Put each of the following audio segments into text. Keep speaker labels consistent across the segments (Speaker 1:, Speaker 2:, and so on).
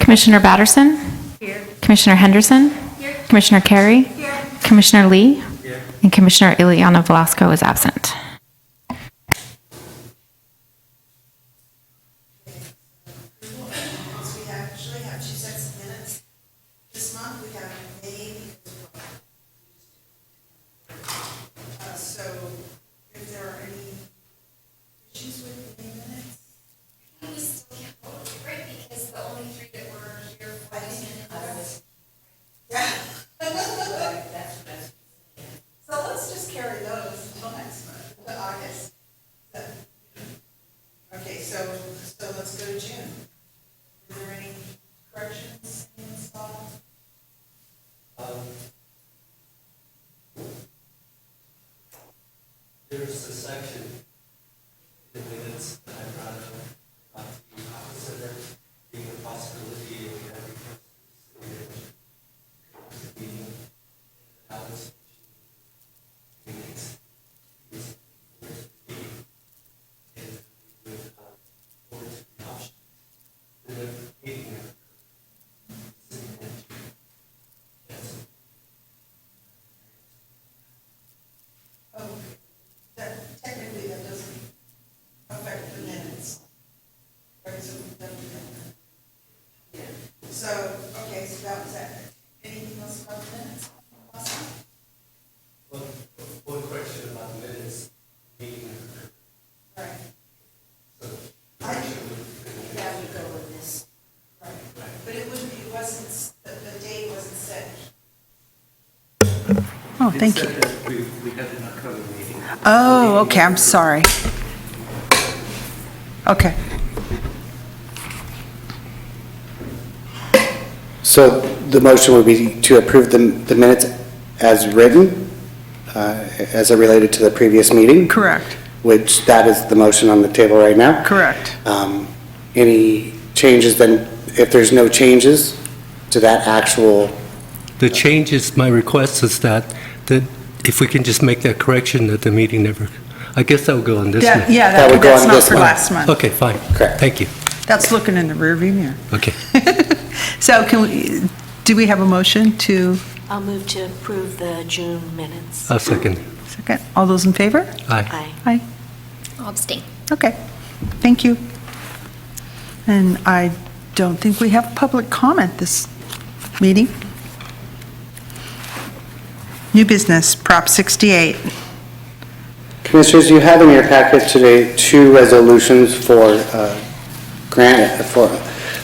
Speaker 1: Commissioner Batterson? Here. Commissioner Henderson? Here. Commissioner Carey? Here. Commissioner Lee? Here. And Commissioner Ileana Velasco is absent.
Speaker 2: There's a section in the minutes that I brought up about the consider being a possibility of having a meeting and balance meetings. And with forward to the option. And the meeting yes.
Speaker 3: Technically, that doesn't affect the minutes. Right, so, okay, so that was that. Anything else about the minutes? Awesome.
Speaker 2: Well, one question about the minutes meeting.
Speaker 3: Right.
Speaker 2: So,
Speaker 3: Yeah, we go with this. Right. But it wasn't, the date wasn't set.
Speaker 4: Oh, thank you.
Speaker 2: We had an upcoming meeting.
Speaker 4: Oh, okay, I'm sorry. Okay.
Speaker 5: So the motion would be to approve the minutes as written, as it related to the previous meeting,
Speaker 4: Correct,
Speaker 5: which that is the motion on the table right now.
Speaker 4: correct.
Speaker 5: Any changes, then if there's no changes to that actual,
Speaker 2: The change is, my request is that if we can just make that correction that the meeting never, I guess that would go on this one.
Speaker 4: Yeah,
Speaker 5: That would go
Speaker 4: that's
Speaker 5: on
Speaker 4: not
Speaker 5: this
Speaker 4: for
Speaker 5: one.
Speaker 4: last month.
Speaker 2: Okay, fine.
Speaker 5: Correct.
Speaker 2: Thank you.
Speaker 4: That's looking in the rearview mirror.
Speaker 2: Okay.
Speaker 4: So do we have a motion to,
Speaker 6: I'll move to approve the June minutes.
Speaker 2: A second.
Speaker 4: second, all those in favor?
Speaker 2: Aye.
Speaker 6: Aye.
Speaker 4: Aye.
Speaker 1: I'll abstain.
Speaker 4: Okay, thank you. And I don't think we have public comment this meeting. New business, Prop 68.
Speaker 5: Commissioners, you have in your packet today two resolutions for grant for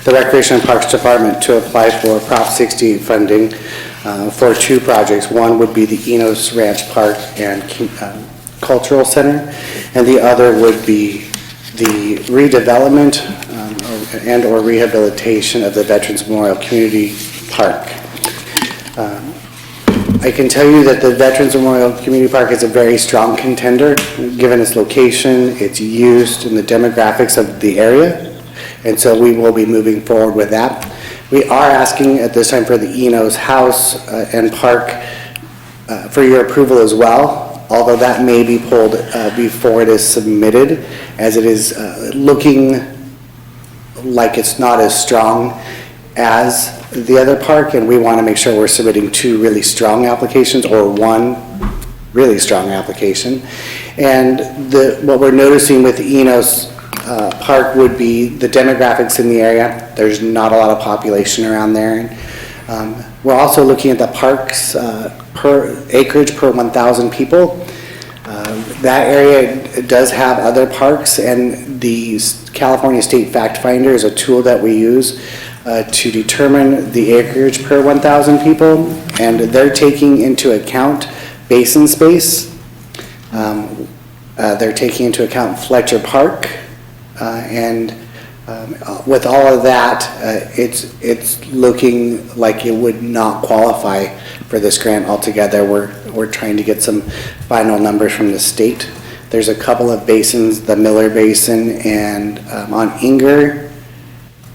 Speaker 5: the Recreation and Parks Department to apply for Prop 68 funding for two projects. One would be the Enos Ranch Park and Cultural Center, and the other would be the redevelopment and or rehabilitation of the Veterans Memorial Community Park. I can tell you that the Veterans Memorial Community Park is a very strong contender, given its location, its use, and the demographics of the area, and so we will be moving forward with that. We are asking at this time for the Enos House and Park for your approval as well, although that may be pulled before it is submitted, as it is looking like it's not as strong as the other park, and we want to make sure we're submitting two really strong applications or one really strong application. And what we're noticing with the Enos Park would be the demographics in the area. There's not a lot of population around there. We're also looking at the parks per acreage per 1,000 people. That area does have other parks, and the California State Fact Finder is a tool that we use to determine the acreage per 1,000 people, and they're taking into account basin space. They're taking into account Fletcher Park, and with all of that, it's looking like it would not qualify for this grant altogether. We're trying to get some final numbers from the state. There's a couple of basins, the Miller Basin and on Inger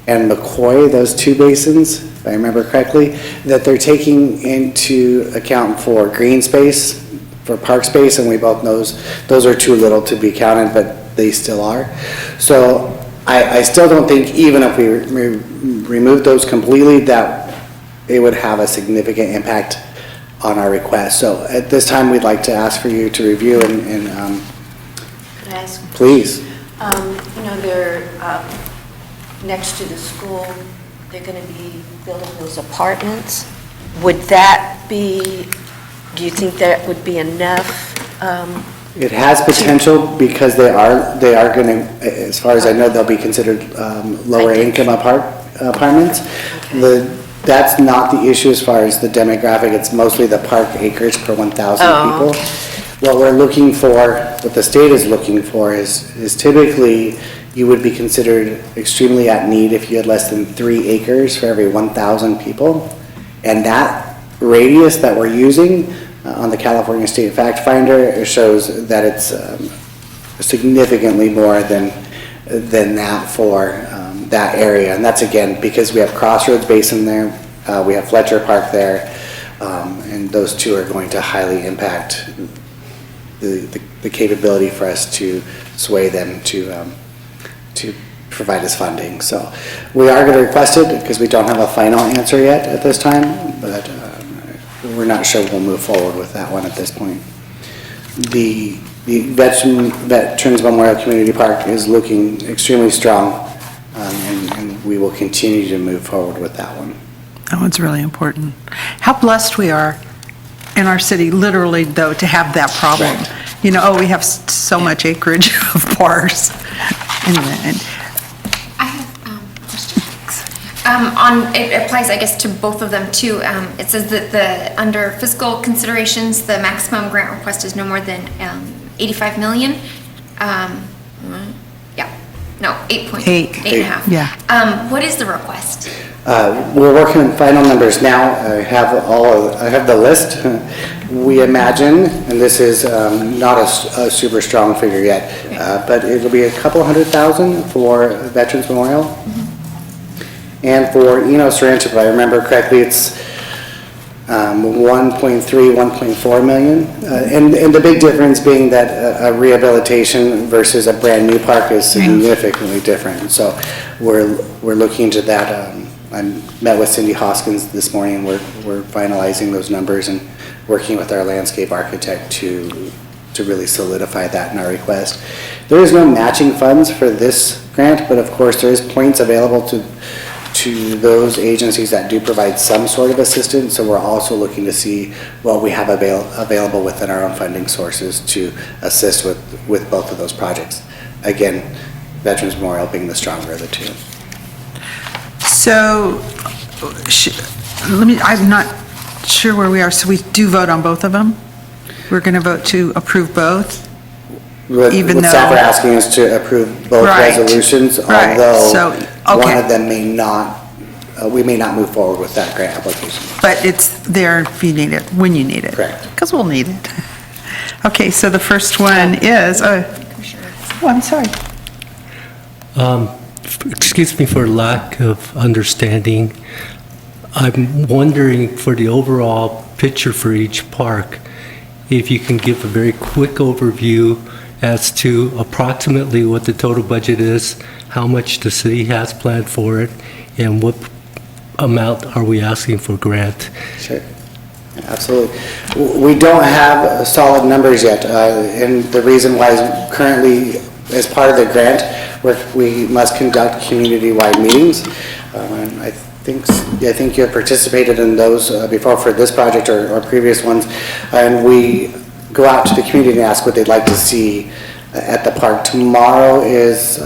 Speaker 5: and McCoy, those two basins, if I remember correctly, that they're taking into account for green space, for park space, and we both know those are too little to be counted, but they still are. So I still don't think even if we remove those completely, that it would have a significant impact on our request. So at this time, we'd like to ask for you to review and
Speaker 6: Can I ask?
Speaker 5: please.
Speaker 6: You know, they're, next to the school, they're going to be building those apartments. Would that be, do you think that would be enough?
Speaker 5: It has potential because they are going to, as far as I know, they'll be considered lower income apartments. That's not the issue as far as the demographic, it's mostly the park acres per 1,000 people.
Speaker 6: okay.
Speaker 5: What we're looking for, what the state is looking for is typically you would be considered extremely at need if you had less than 3 acres for every 1,000 people. And that radius that we're using on the California State Fact Finder shows that it's significantly more than that for that area. And that's again because we have Crossroads Basin there, we have Fletcher Park there, and those two are going to highly impact the capability for us to sway them to provide us funding. So we are going to request it because we don't have a final answer yet at this time, but we're not sure we'll move forward with that one at this point. The Veterans Memorial Community Park is looking extremely strong, and we will continue to move forward with that one.
Speaker 4: That one's really important. How blessed we are in our city, literally, though, to have that problem.
Speaker 5: Right.
Speaker 4: You know, we have so much acreage of parks. Anyway, and
Speaker 7: I have questions. It applies, I guess, to both of them too. It says that under fiscal considerations, the maximum grant request is no more than 85 million. Yeah, no, 8.8,
Speaker 4: Eight.
Speaker 7: 8.5.
Speaker 4: Yeah.
Speaker 7: What is the request?
Speaker 5: We're working on final numbers now. I have the list. We imagine, and this is not a super strong figure yet, but it'll be a couple $100,000 for Veterans Memorial. And for Enos Ranch, if I remember correctly, it's 1.4 million. And the big difference being that a rehabilitation versus a brand new park is significantly different. So we're looking into that. I met with Cindy Hoskins this morning. We're finalizing those numbers and working with our landscape architect to really solidify that in our request. There is no matching funds for this grant, but of course there is points available to those agencies that do provide some sort of assistance. So we're also looking to see what we have available within our own funding sources to assist with both of those projects. Again, Veterans Memorial being the stronger of the two.
Speaker 4: so, I'm not sure where we are, so we do vote on both of them? We're going to vote to approve both? Even
Speaker 5: What
Speaker 4: though-
Speaker 5: staff are asking us to approve both
Speaker 4: Right.
Speaker 5: resolutions,
Speaker 4: Right. So,
Speaker 5: although one
Speaker 4: okay.
Speaker 5: of them may not, we may not move forward with that grant application.
Speaker 4: But it's there if you need it, when you need it.
Speaker 5: Correct.
Speaker 4: Because we'll need it. Okay, so the first one is, oh, I'm sorry.
Speaker 2: Excuse me for lack of understanding. I'm wondering for the overall picture for each park, if you can give a very quick overview as to approximately what the total budget is, how much the city has planned for it, and what amount are we asking for grant?
Speaker 5: Sure, absolutely. We don't have solid numbers yet, and the reason why is currently, as part of the grant, we must conduct community-wide meetings. And I think you have participated in those before for this project or previous ones, and we go out to the community and ask what they'd like to see at the park. Tomorrow is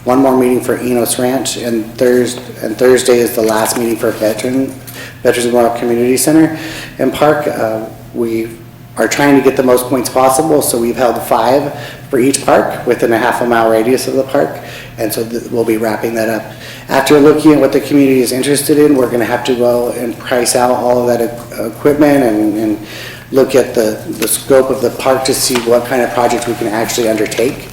Speaker 5: one more meeting for Enos Ranch, and Thursday is the last meeting for Veterans Memorial Community Center and Park. We are trying to get the most points possible, so we've held 5 for each park within a half-a-mile radius of the park, and so we'll be wrapping that up. After looking at what the community is interested in, we're going to have to go and price out all of that equipment and look at the scope of the park to see what kind of project we can actually undertake.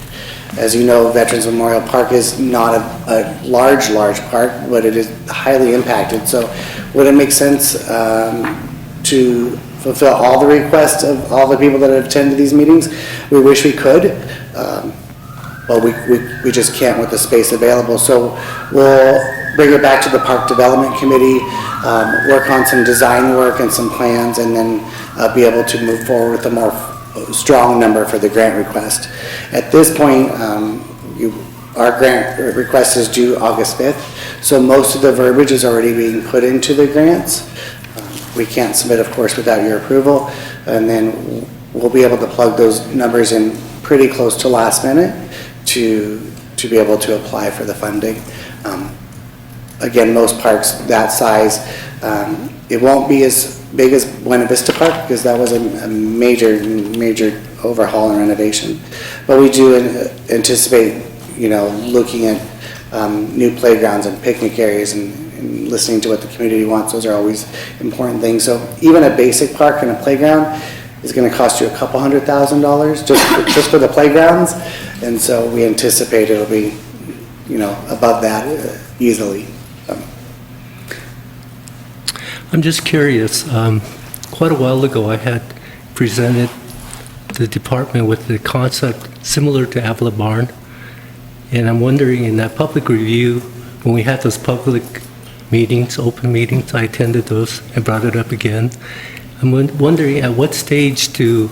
Speaker 5: As you know, Veterans Memorial Park is not a large park, but it is highly impacted. So would it make sense to fulfill all the requests of all the people that have attended these meetings? We wish we could, but we just can't with the space available. So we'll bring it back to the Park Development Committee, work on some design work and some plans, and then be able to move forward with a more strong number for the grant request. At this point, our grant request is due August 5th, so most of the verbiage is already being put into the grants. We can't submit, of course, without your approval, and then we'll be able to plug those numbers in pretty close to last minute to be able to apply for the funding. Again, most parks that size, it won't be as big as Buena Vista Park because that was a major overhaul and renovation. But we do anticipate, looking at new playgrounds and picnic areas and listening to what the community wants. Those are always important things. So even a basic park and a playground is going to cost you a couple $100,000 just for the playgrounds. And so we anticipate it'll be, above that easily.
Speaker 2: I'm just curious, quite a while ago I had presented the department with the concept similar to Avila Barn, and I'm wondering in that public review, when we had those public meetings, open meetings, I attended those and brought it up again. I'm wondering at what stage do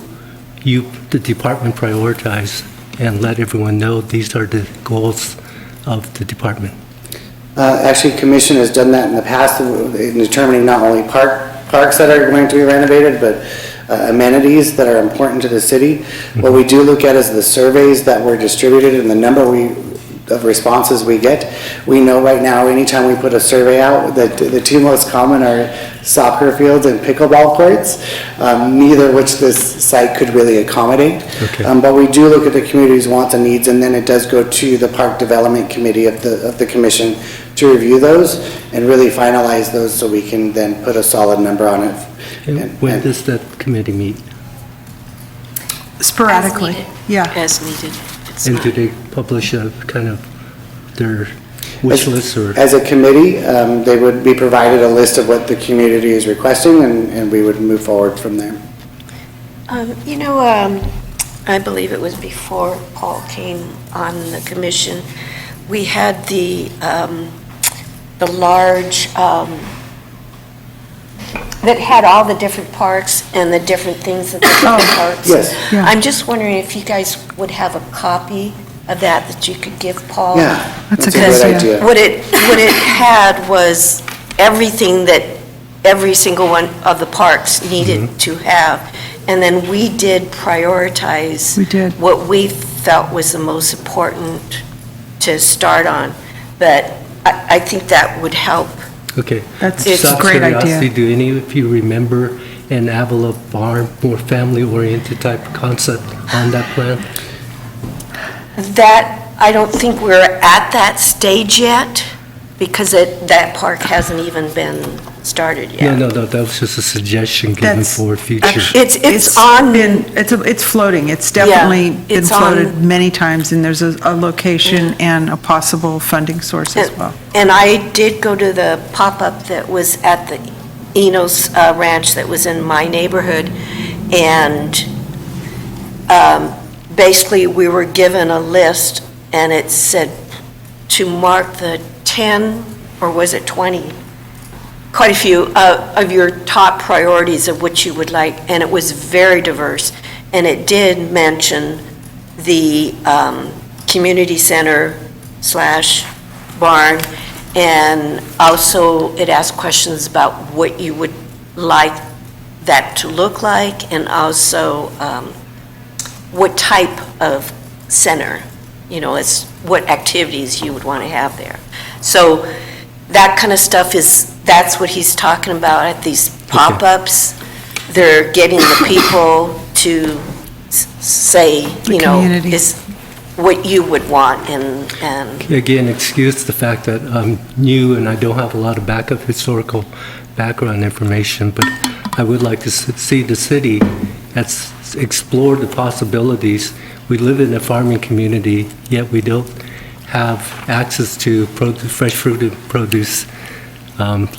Speaker 2: the department prioritize and let everyone know these are the goals of the department?
Speaker 5: Actually, Commission has done that in the past in determining not only parks that are going to be renovated, but amenities that are important to the city. Mm-hmm. What we do look at is the surveys that were distributed and the number of responses we get. We know right now, anytime we put a survey out, that the two most common are soccer fields and pickleball courts, neither which this site could really accommodate.
Speaker 2: Okay.
Speaker 5: But we do look at the community's wants and needs, and then it does go to the Park Development Committee of the Commission to review those and really finalize those so we can then put a solid number on it.
Speaker 2: And when does that committee meet?
Speaker 4: Sporadically, yeah.
Speaker 6: As needed. It's
Speaker 2: And
Speaker 6: not-
Speaker 2: do they publish a kind of their wish list or?
Speaker 5: As a committee, they would be provided a list of what the community is requesting, and we would move forward from there.
Speaker 6: I believe it was before Paul came on the commission, we had the large, that had all the different parks and the different things at the different parks.
Speaker 5: Yes.
Speaker 4: Yeah.
Speaker 6: I'm just wondering if you guys would have a copy of that you could give Paul?
Speaker 5: Yeah,
Speaker 4: That's a
Speaker 5: that's a
Speaker 4: good
Speaker 5: good
Speaker 4: idea.
Speaker 5: idea.
Speaker 6: What it had was everything that every single one of the parks needed to have. And then we did prioritize.
Speaker 4: We did.
Speaker 6: What we felt was the most important to start on. But I think that would help.
Speaker 2: Okay.
Speaker 4: That's
Speaker 6: It's
Speaker 2: Just out
Speaker 4: a
Speaker 2: of
Speaker 4: great
Speaker 2: curiosity,
Speaker 4: idea.
Speaker 2: do any of you remember an Avila Barn, more family-oriented type of concept on that plan?
Speaker 6: That, I don't think we're at that stage yet, because that park hasn't even been started yet.
Speaker 2: No, that was just a suggestion given
Speaker 4: That's
Speaker 2: for future.
Speaker 6: It's on.
Speaker 4: It's floating. It's definitely been
Speaker 6: it's
Speaker 4: floated
Speaker 6: on-
Speaker 4: many times, and there's a location and a possible funding source as well.
Speaker 6: And I did go to the pop-up that was at the Enos Ranch that was in my neighborhood, and basically, we were given a list, and it said to mark the 10, or was it 20? Quite a few of your top priorities of what you would like, and it was very diverse. And it did mention the community center / barn, and also it asked questions about what you would like that to look like, and also what type of center, what activities you would want to have there. So that kind of stuff that's what he's talking about at these pop-ups. They're getting the people to say,
Speaker 4: The community.
Speaker 6: is what you would want, and
Speaker 2: Again, excuse the fact that I'm new and I don't have a lot of backup historical background information, but I would like to see the city that's explored the possibilities. We live in a farming community, yet we don't have access to fresh fruit and produce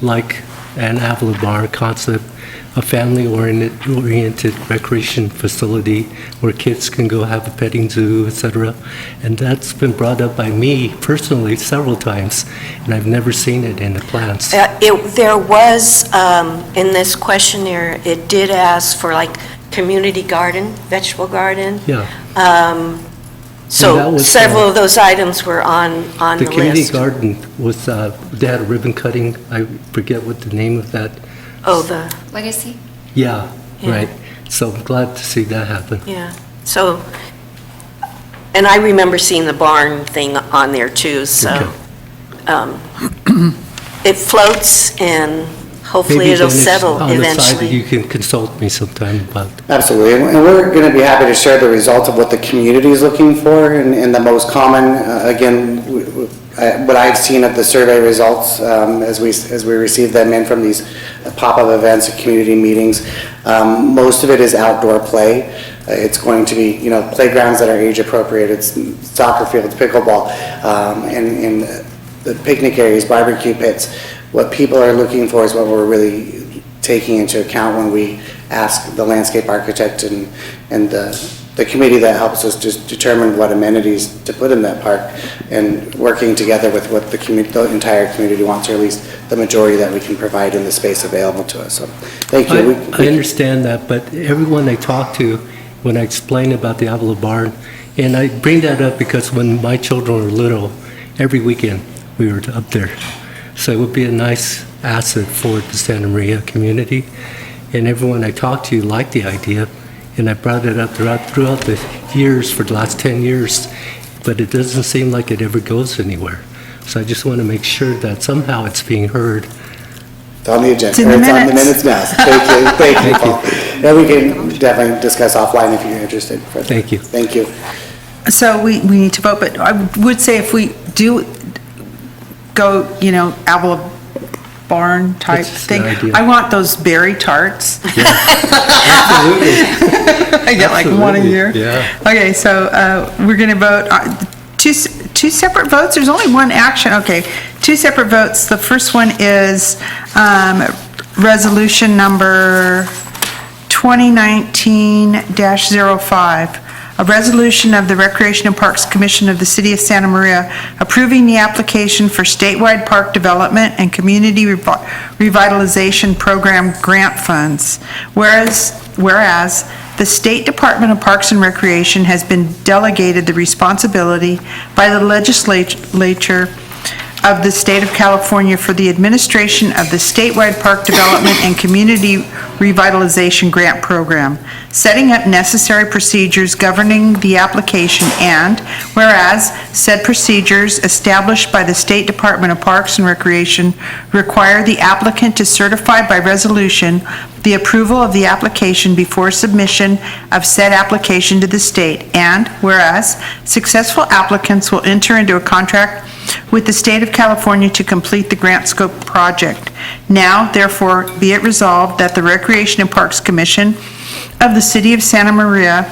Speaker 2: like an Avila Bar concept. a family-oriented recreation facility where kids can go have a petting zoo, etc. And that's been brought up by me personally several times, and I've never seen it in the plans.
Speaker 6: There was, in this questionnaire, it did ask for like community garden, vegetable garden.
Speaker 2: Yeah. that
Speaker 6: So
Speaker 2: was,
Speaker 6: several of those items were on the
Speaker 2: The community
Speaker 6: list.
Speaker 2: garden was, they had a ribbon cutting, I forget what the name of that.
Speaker 6: Oh, the,
Speaker 7: Legacy?
Speaker 2: Yeah,
Speaker 6: Yeah.
Speaker 2: right. So I'm glad to see that happen.
Speaker 6: yeah, so, and I remember seeing the barn thing on there too, so.
Speaker 2: Okay.
Speaker 6: It floats and hopefully
Speaker 2: Maybe
Speaker 6: it'll
Speaker 2: Dennis,
Speaker 6: settle
Speaker 2: on the side,
Speaker 6: eventually.
Speaker 2: you can consult me sometime about.
Speaker 5: Absolutely, and we're going to be happy to share the results of what the community is looking for, and the most common, again, what I've seen of the survey results, as we receive them in from these pop-up events and community meetings, most of it is outdoor play. It's going to be, playgrounds that are age appropriate, it's soccer fields, pickleball, and the picnic areas, barbecue pits. What people are looking for is what we're really taking into account when we ask the landscape architect and the committee that helps us just determine what amenities to put in that park, and working together with what the entire community wants, or at least the majority that we can provide in the space available to us. So, thank you.
Speaker 2: I understand that, but everyone I talk to, when I explain about the Avila Barn, and I bring that up because when my children were little, every weekend we were up there. So it would be a nice asset for the Santa Maria community. And everyone I talked to liked the idea, and I brought it up throughout the years, for the last 10 years, but it doesn't seem like it ever goes anywhere. So I just want to make sure that somehow it's being heard.
Speaker 5: It's on the agenda.
Speaker 4: It's in the
Speaker 5: It's on the
Speaker 4: minutes.
Speaker 5: minutes now. Thank you, Paul. And we can definitely discuss offline if you're interested.
Speaker 2: Thank you.
Speaker 5: Thank you.
Speaker 4: So we need to vote, but I would say if we do go, Avila Barn type
Speaker 2: That's the
Speaker 4: thing,
Speaker 2: idea.
Speaker 4: I want those berry tarts.
Speaker 2: Absolutely.
Speaker 4: I get like one a
Speaker 2: Absolutely,
Speaker 4: year.
Speaker 2: yeah.
Speaker 4: Okay, so we're going to vote, two separate votes? There's only one action, okay. Two separate votes. The first one is resolution number 2019-05, a resolution of the Recreation and Parks Commission of the City of Santa Maria approving the application for statewide park development and community revitalization program grant funds. Whereas the State Department of Parks and Recreation has been delegated the responsibility by the legislature of the State of California for the administration of the statewide park development and community revitalization grant program, setting up necessary procedures governing the application, and whereas said procedures established by the State Department of Parks and Recreation require the applicant to certify by resolution the approval of the application before submission of said application to the state, and whereas successful applicants will enter into a contract with the State of California to complete the grant scope project. Now, therefore, be it resolved that the Recreation and Parks Commission of the City of Santa Maria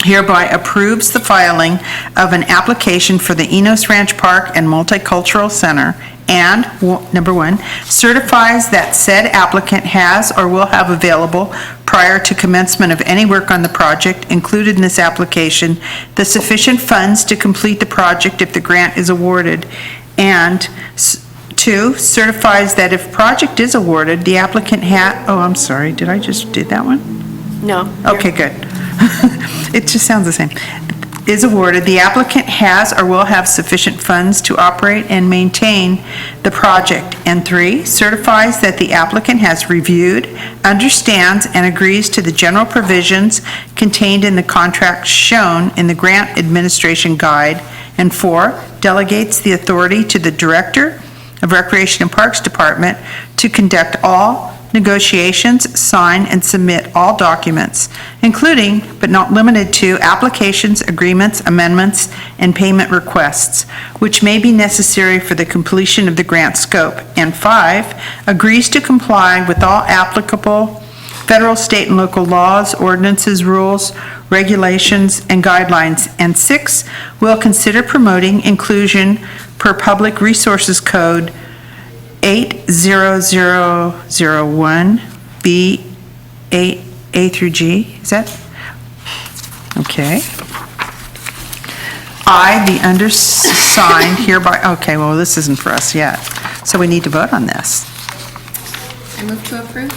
Speaker 4: hereby approves the filing of an application for the Enos Ranch Park and Multicultural Center, and, number one, certifies that said applicant has or will have available prior to commencement of any work on the project included in this application the sufficient funds to complete the project if the grant is awarded, and two, certifies that if project is awarded, the applicant I'm sorry, did I just did that one?
Speaker 6: No.
Speaker 4: Okay, good. It just sounds the same. Is awarded, the applicant has or will have sufficient funds to operate and maintain the project. And three, certifies that the applicant has reviewed, understands, and agrees to the general provisions contained in the contract shown in the Grant Administration Guide. And four, delegates the authority to the Director of Recreation and Parks Department to conduct all negotiations, sign, and submit all documents, including, but not limited to, applications, agreements, amendments, and payment requests, which may be necessary for the completion of the grant scope. And five, agrees to comply with all applicable federal, state, and local laws, ordinances, rules, regulations, and guidelines. And six, will consider promoting inclusion per Public Resources Code 80001 B, A through G, is that? Okay. I, the undersigned hereby, okay, well, this isn't for us yet, so we need to vote on this.
Speaker 7: I move to approve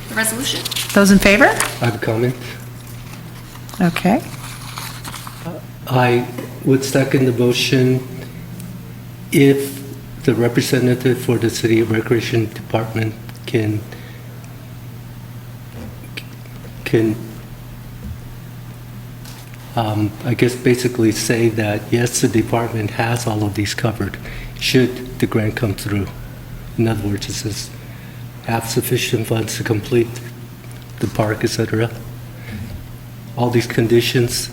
Speaker 7: the resolution.
Speaker 4: Those in favor?
Speaker 2: I have a comment.
Speaker 4: Okay.
Speaker 2: I would second the motion if the representative for the City Recreation Department can I guess basically say that, yes, the department has all of these covered, should the grant come through. In other words, it says, have sufficient funds to complete the park, et cetera. All these conditions,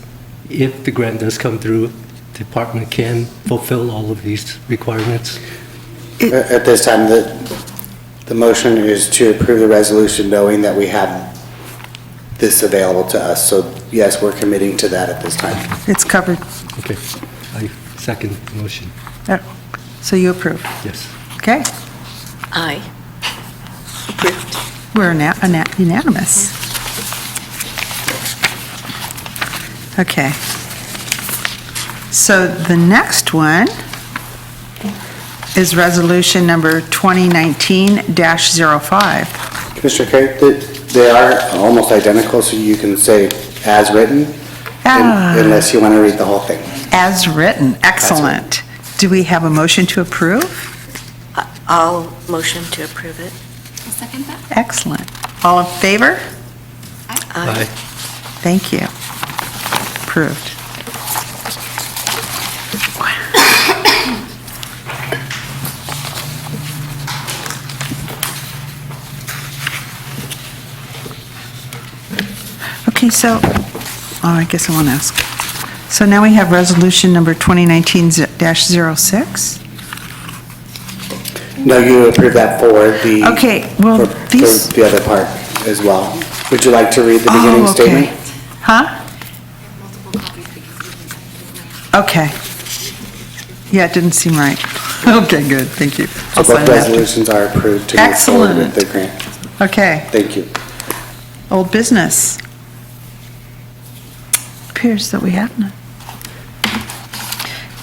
Speaker 2: if the grant does come through, the department can fulfill all of these requirements.
Speaker 5: At this time, the motion is to approve the resolution knowing that we have this available to us. So yes, we're committing to that at this time.
Speaker 4: It's covered.
Speaker 2: Okay, I second the motion,
Speaker 4: So you approve.
Speaker 2: yes.
Speaker 4: Okay.
Speaker 6: Aye. Approved.
Speaker 4: We're unanimous. Okay. So the next one is resolution number 2019-05.
Speaker 5: Commissioner Carey, they are almost identical, so you can say as written, unless you want to read the whole thing.
Speaker 4: As written, excellent. Do we have a motion to approve?
Speaker 6: I'll motion to approve it.
Speaker 7: I'll second that.
Speaker 4: Excellent. All in favor?
Speaker 2: Aye.
Speaker 4: Thank you. Approved. Okay, so, I guess I want to ask. So now we have resolution number 2019-06.
Speaker 5: No, you approve that for the.
Speaker 4: Okay, well,
Speaker 5: for
Speaker 4: these.
Speaker 5: the other part as well. Would you like to read the beginning
Speaker 4: Oh, okay.
Speaker 5: statement?
Speaker 4: Huh? Okay. Yeah, it didn't seem right. Okay, good, thank you. I'll
Speaker 5: So
Speaker 4: sign
Speaker 5: both
Speaker 4: it after.
Speaker 5: resolutions are approved to move forward with the
Speaker 4: Excellent.
Speaker 5: grant.
Speaker 4: Okay,
Speaker 5: Thank you.
Speaker 4: old business. Appears that we have none.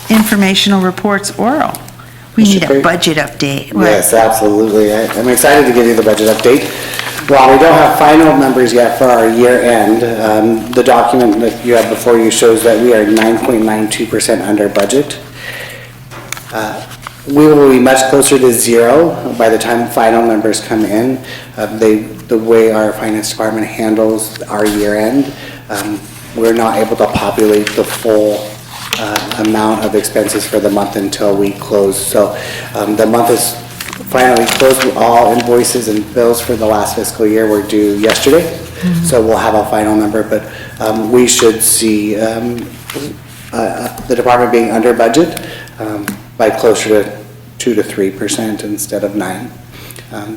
Speaker 4: Informational reports oral. We
Speaker 5: Mr.
Speaker 4: need a
Speaker 5: Craig?
Speaker 4: budget update. What?
Speaker 5: Yes, absolutely. I'm excited to give you the budget update. While we don't have final numbers yet for our year end, the document that you have before you shows that we are 9.92% under budget. We will be much closer to zero by the time final numbers come in. The way our finance department handles our year end, we're not able to populate the full amount of expenses for the month until we close. So the month is finally closed. All invoices and bills for the last fiscal year were due yesterday. So we'll have a final number, but we should see the department being under budget by closer to 2 to 3% instead of 9.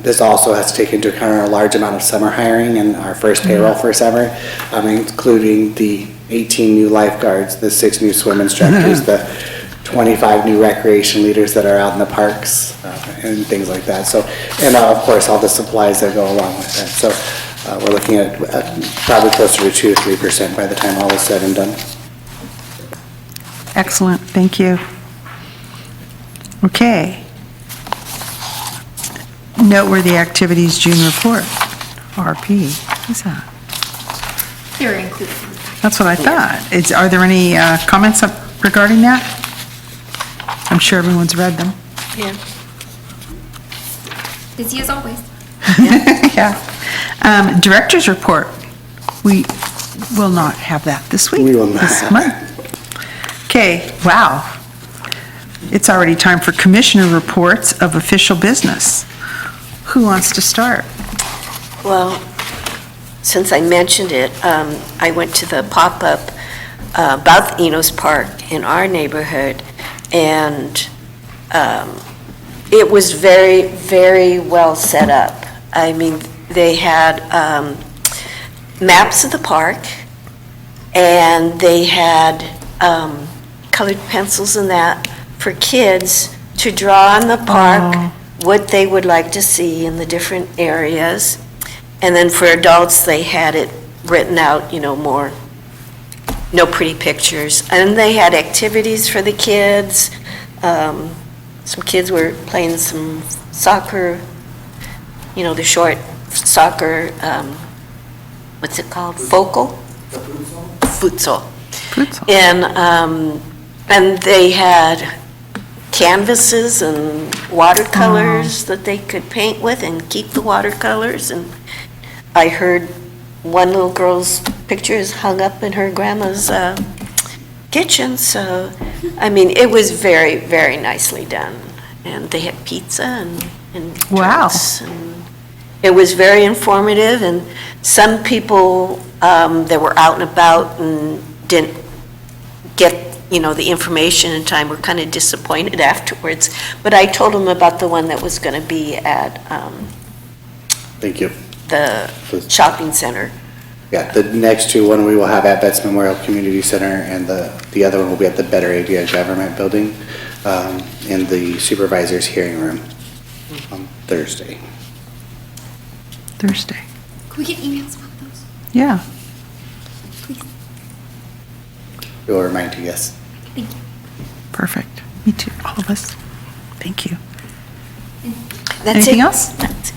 Speaker 5: This also has to take into account our large amount of summer hiring and our first payroll for summer, including the 18 new lifeguards, the 6 new swim instructors, the 25 new recreation leaders that are out in the parks, and things like that. So, and of course, all the supplies that go along with that. So we're looking at probably closer to 2 to 3% by the time all is said and done.
Speaker 4: Excellent, thank you. Okay. Noteworthy activities June report, RP. What's that?
Speaker 7: They're included.
Speaker 4: That's what I thought. Are there any comments regarding that? I'm sure everyone's read them.
Speaker 6: Yeah.
Speaker 7: Busy as always.
Speaker 4: Yeah. Director's report. We will not have that this week.
Speaker 5: We will not
Speaker 4: This
Speaker 5: have
Speaker 4: month. Okay, wow. It's already time for commissioner reports of official business. Who wants to start?
Speaker 6: Well, since I mentioned it, I went to the pop-up about the Enos Park in our neighborhood, and it was very, very well set up. I mean, they had maps of the park, and they had colored pencils and that for kids to draw on the park, what they would like to see in the different areas. And then for adults, they had it written out, you know, more, no pretty pictures. And they had activities for the kids. Some kids were playing some soccer, you know, the short soccer, what's it called? Focal? Futsal. And they had canvases and watercolors that they could paint with and keep the watercolors. And I heard one little girl's picture is hung up in her grandma's kitchen. So, I mean, it was very, very nicely done. And they had pizza and
Speaker 4: Wow.
Speaker 6: drinks. And it was very informative. And some people that were out and about and didn't get, you know, the information in time were kind of disappointed afterwards. But I told them about the one that was going to be at
Speaker 5: Thank you.
Speaker 6: the shopping center.
Speaker 5: Yeah, the next two, one we will have at Betts Memorial Community Center, and the other one will be at the Better Idea Government Building in the supervisor's hearing room on Thursday.
Speaker 4: Thursday.
Speaker 7: Can we get emails about those?
Speaker 4: Yeah.
Speaker 5: We will remind you, yes.
Speaker 7: Thank you.
Speaker 4: Perfect. Me too, all of us. Thank you.
Speaker 6: That's
Speaker 4: Anything
Speaker 6: it.
Speaker 4: else?
Speaker 6: That's it.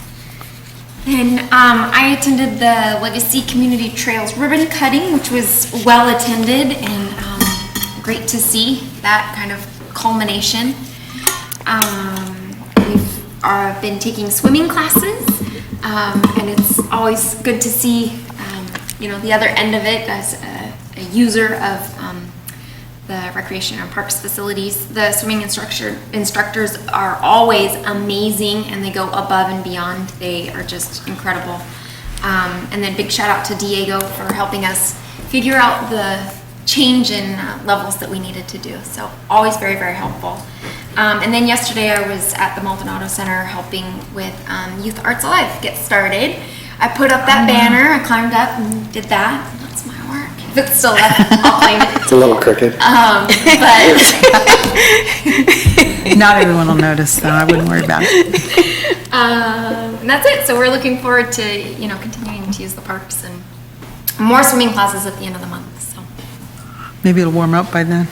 Speaker 7: And I attended the Legacy Community Trails ribbon cutting, which was well attended and great to see that kind of culmination. We've been taking swimming classes, and it's always good to see, you know, the other end of it as a user of the Recreation and Parks facilities. The swimming instructors are always amazing, and they go above and beyond. They are just incredible. And then big shout out to Diego for helping us figure out the change in levels that we needed to do. So always very, very helpful. And then yesterday I was at the Maldonado Center helping with Youth Arts Alive get started. I put up that banner, I climbed up and did that. That's my work. If it's still up, I'll claim it.
Speaker 5: It's a little crooked.
Speaker 7: But
Speaker 4: Not everyone will notice, though. I wouldn't worry about it.
Speaker 7: and that's it. So we're looking forward to, you know, continuing to use the parks and more swimming classes at the end of the month. So
Speaker 4: Maybe it'll warm up by then.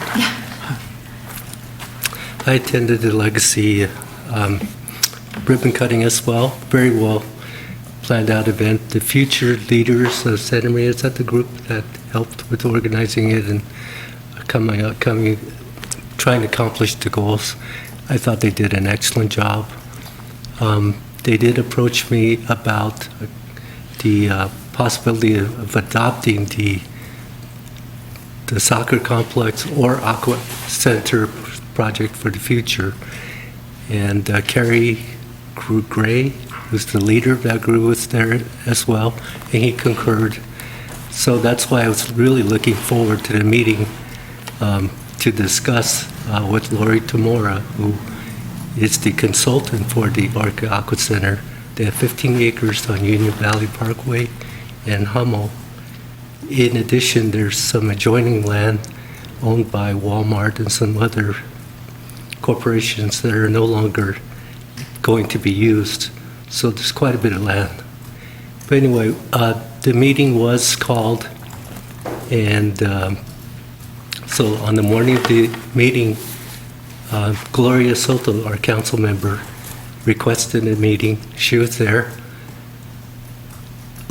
Speaker 2: I attended the Legacy ribbon cutting as well. Very well planned out event. The future leaders of Santa Maria, is that the group that helped with organizing it and trying to accomplish the goals? I thought they did an excellent job. They did approach me about the possibility of adopting the soccer complex or aqua center project for the future. And Kerry Gray, who's the leader of that group, was there as well, and he concurred. So that's why I was really looking forward to the meeting to discuss with Lori Tamora, who is the consultant for the Orca Aqua Center. They have 15 acres on Union Valley Parkway and Hummel. In addition, there's some adjoining land owned by Walmart and some other corporations that are no longer going to be used. So there's quite a bit of land. But anyway, the meeting was called, and so on the morning of the meeting, Gloria Soto, our council member, requested a meeting. She was there.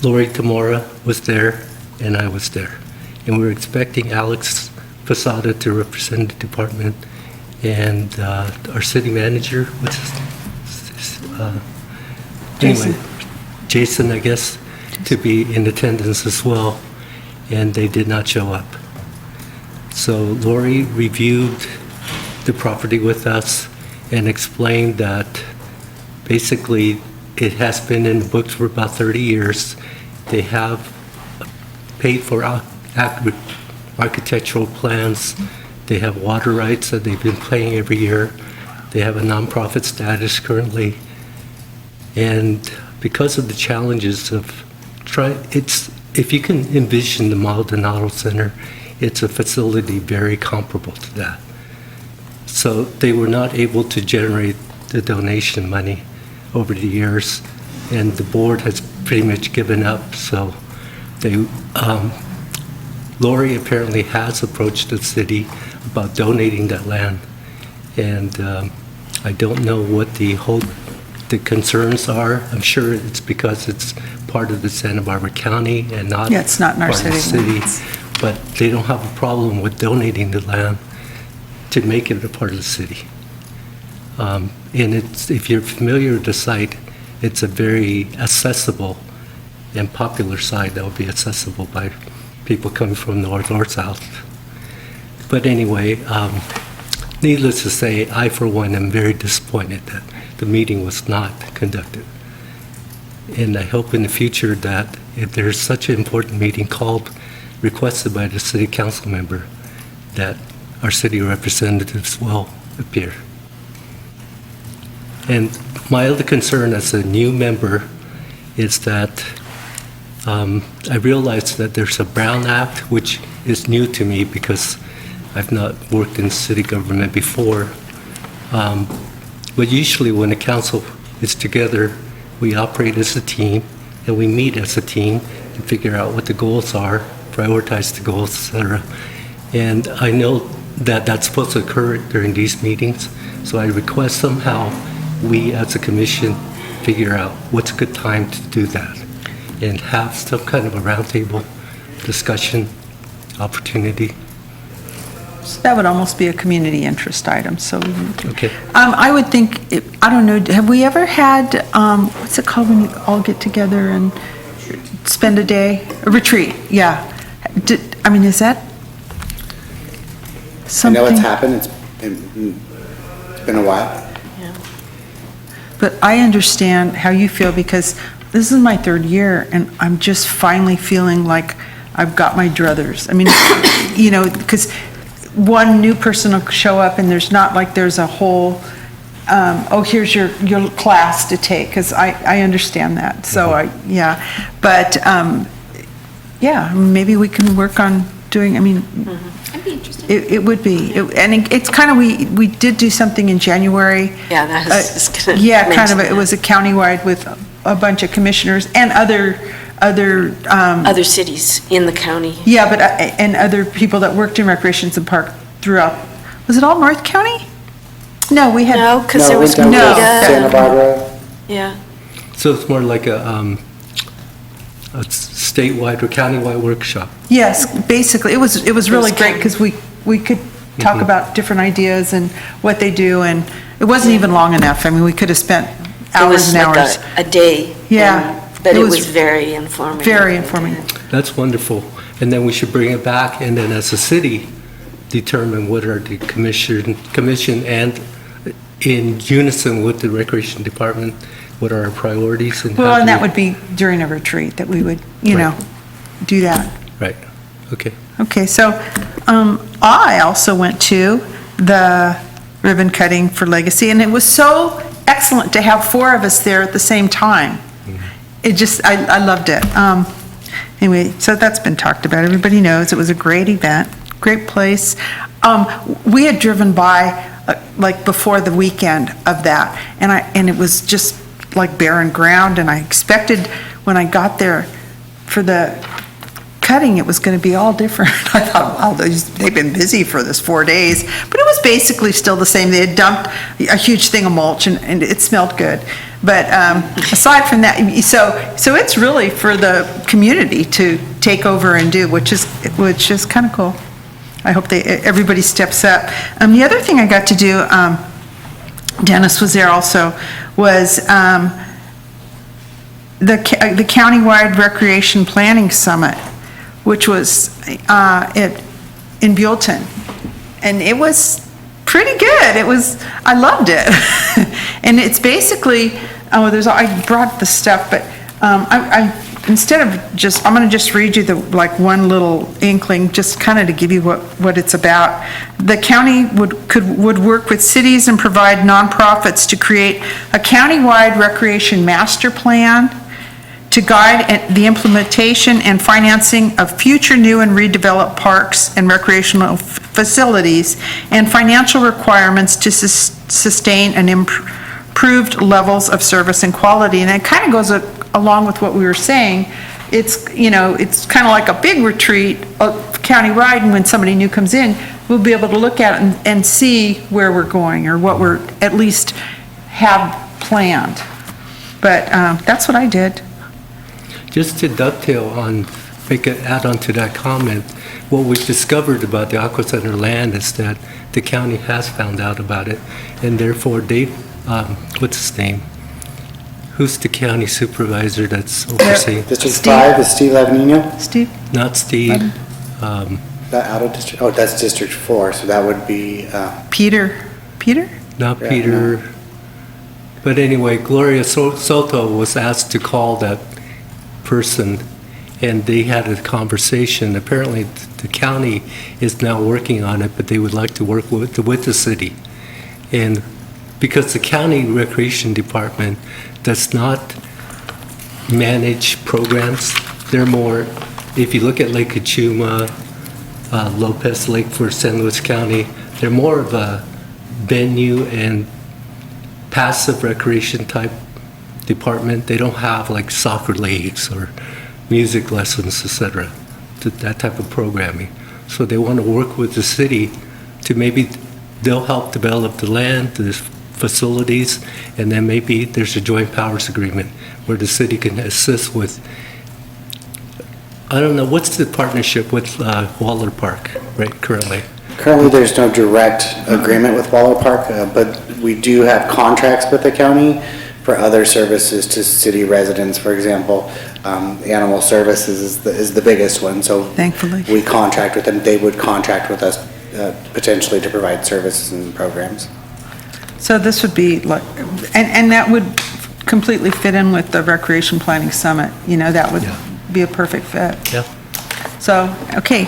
Speaker 2: Lori Tamora was there, and I was there. And we were expecting Alex Posada to represent the department, and our city manager, what's his name?
Speaker 4: Jason.
Speaker 2: Anyway, Jason, I guess, to be in attendance as well, and they did not show up. So Lori reviewed the property with us and explained that basically it has been in the books for about 30 years. They have paid for architectural plans. They have water rights that they've been paying every year. They have a nonprofit status currently. And because of the challenges of if you can envision the Maldonado Center, it's a facility very comparable to that. So they were not able to generate the donation money over the years, and the board has pretty much given up, so they, Lori apparently has approached the city about donating that land, and I don't know what the concerns are. I'm sure it's because it's part of the Santa Barbara County and not
Speaker 4: Yeah, it's not in our
Speaker 2: part of the
Speaker 4: city.
Speaker 2: but they don't have a problem with donating the land to make it a part of the city. And it's, if you're familiar with the site, it's a very accessible and popular site that will be accessible by people coming from north or south. But anyway, needless to say, I for one am very disappointed that the meeting was not conducted. And I hope in the future that if there's such an important meeting called, requested by the city council member, that our city representatives will appear. And my other concern as a new member is that I realize that there's a Brown Act, which is new to me because I've not worked in city government before. But usually when a council is together, we operate as a team and we meet as a team and figure out what the goals are, prioritize the goals, etc. And I know that that's supposed to occur during these meetings, so I request somehow we as a commission figure out what's a good time to do that and have some kind of a roundtable discussion opportunity.
Speaker 4: So that would almost be a community interest item, so.
Speaker 2: Okay.
Speaker 4: I would think, I don't know, have we ever had, what's it called when you all get together and spend a day? A retreat, yeah. I mean, is that
Speaker 5: I
Speaker 4: something?
Speaker 5: know it's happened, it's been a while.
Speaker 4: But I understand how you feel because this is my third year and I'm just finally feeling like I've got my druthers. I mean, you know, because one new person will show up and there's not like there's a whole, oh, here's your class to take, because I understand that. So yeah. But, yeah, maybe we can work on doing, I mean,
Speaker 7: I'd be interested.
Speaker 4: it would be. And it's kind of, we did do something in January.
Speaker 6: Yeah, that was just gonna
Speaker 4: Yeah, kind
Speaker 6: mention
Speaker 4: of, it
Speaker 6: that.
Speaker 4: was a countywide with a bunch of commissioners and other,
Speaker 6: Other cities in the county.
Speaker 4: yeah, but, and other people that worked in recreations and park throughout. Was it all North County? No, we had.
Speaker 6: No, because
Speaker 5: No,
Speaker 6: there
Speaker 5: it
Speaker 6: was
Speaker 5: went down to
Speaker 6: Bonita.
Speaker 5: Santa Barbara.
Speaker 6: Yeah,
Speaker 2: So it's more like a statewide or countywide workshop.
Speaker 4: Yes, basically, it was really great
Speaker 6: county.
Speaker 4: because we could talk about different ideas and what they do, and it wasn't even long enough. I mean, we could have spent
Speaker 6: it
Speaker 4: hours
Speaker 6: was
Speaker 4: and
Speaker 6: like
Speaker 4: hours.
Speaker 6: a day.
Speaker 4: Yeah,
Speaker 6: But
Speaker 4: it
Speaker 6: it
Speaker 4: was
Speaker 6: was very informative.
Speaker 4: Very informative.
Speaker 2: That's wonderful. And then we should bring it back, and then as a city, determine what are the commission and in unison with the Recreation Department, what are our priorities and how
Speaker 4: Well, and
Speaker 2: do
Speaker 4: that
Speaker 2: we-
Speaker 4: would be during a retreat that we would, you know, do that.
Speaker 2: Right, okay.
Speaker 4: Okay, so I also went to the ribbon cutting for Legacy, and it was so excellent to have four of us there at the same time. It just, I loved it. Anyway, so that's been talked about. Everybody knows it was a great event, great place. We had driven by like before the weekend of that, and it was just like barren ground, and I expected when I got there for the cutting, it was going to be all different. I thought, wow, they've been busy for this 4 days, but it was basically still the same. They had dumped a huge thing of mulch, and it smelled good. But aside from that, so it's really for the community to take over and do, which is kind of cool. I hope everybody steps up. The other thing I got to do, Dennis was there also, was the Countywide Recreation Planning Summit, which was in Buellton. And it was pretty good. I loved it. And it's basically, I brought the stuff, but instead of just, I'm going to just read you one little inkling, just kind of to give you what it's about. The county would work with cities and provide nonprofits to create a countywide recreation master plan to guide the implementation and financing of future new and redeveloped parks and recreational facilities, and financial requirements to sustain an improved levels of service and quality. And it kind of goes along with what we were saying, it's, it's kind of like a big retreat, countywide, and when somebody new comes in, we'll be able to look at it and see where we're going, or what we're, at least have planned. But that's what I did.
Speaker 2: Just to dovetail on, make an add-on to that comment, what we've discovered about the Aqua Center land is that the county has found out about it, and therefore they, what's his name? Who's the county supervisor that's overseeing?
Speaker 5: District
Speaker 4: Steve?
Speaker 5: 5 is Steve Lavanino?
Speaker 4: Steve?
Speaker 2: Not Steve.
Speaker 5: That out of district, oh, that's District 4, so that would be,
Speaker 4: Peter?
Speaker 2: Not
Speaker 5: Yeah,
Speaker 2: Peter. But anyway, Gloria Soto was asked to call that person, and they had a conversation. Apparently, the county is now working on it, but they would like to work with the city. And because the county recreation department does not manage programs, they're more, if you look at Lake Cachuma, Lopez Lake for San Luis County, they're more of a venue and passive recreation type department. They don't have like soccer leagues or music lessons, etc., that type of programming. So they want to work with the city to maybe they'll help develop the land, the facilities, and then maybe there's a joint powers agreement where the city can assist with, I don't know, what's the partnership with Waller Park, right, currently?
Speaker 5: currently there's no direct agreement with Waller Park, but we do have contracts with the county for other services to city residents. For example, animal services is the biggest one, so.
Speaker 4: Thankfully.
Speaker 5: We contract with them, they would contract with us potentially to provide services and programs.
Speaker 4: So this would be like, and that would completely fit in with the Recreation Planning Summit, that would
Speaker 2: Yeah.
Speaker 4: be a perfect fit.
Speaker 2: Yeah.
Speaker 4: So, okay.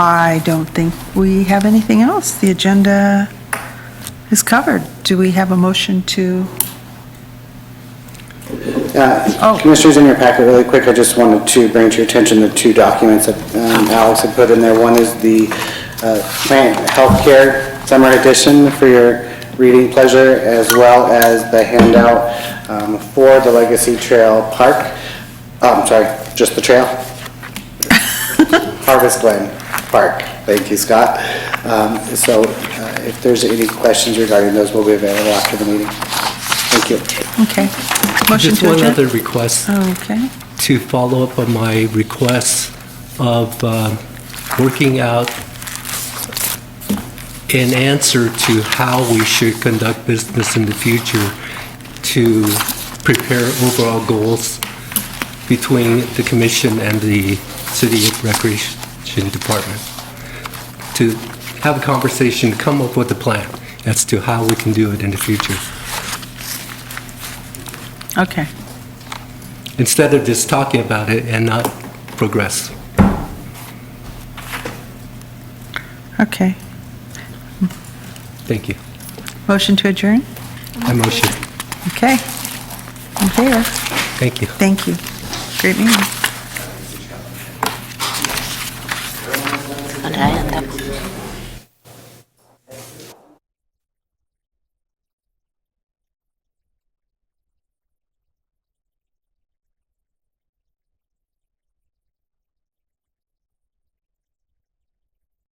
Speaker 4: I don't think we have anything else. The agenda is covered. Do we have a motion to? Oh.
Speaker 5: Commissioners, in your packet, really quick, I just wanted to bring to your attention the two documents that Alex had put in there. One is the Plant Healthcare Summer Edition for your reading pleasure, as well as the handout for the Legacy Trail Park. I'm sorry, just the trail? Harvest Glen Park. Thank you, Scott. So if there's any questions regarding those, we'll be available after the meeting. Thank you.
Speaker 4: Okay. Motion
Speaker 2: Just
Speaker 4: to
Speaker 2: one
Speaker 4: adjourn?
Speaker 2: other request.
Speaker 4: Okay.
Speaker 2: To follow up on my request of working out an answer to how we should conduct business in the future to prepare overall goals between the commission and the city recreation department. To have a conversation, come up with a plan as to how we can do it in the future.
Speaker 4: Okay.
Speaker 2: Instead of just talking about it and not progress.
Speaker 4: Okay.
Speaker 2: Thank you.
Speaker 4: Motion to adjourn?
Speaker 2: I motion.
Speaker 4: Okay. In favor?
Speaker 2: Thank you.
Speaker 4: Thank you. Great meeting.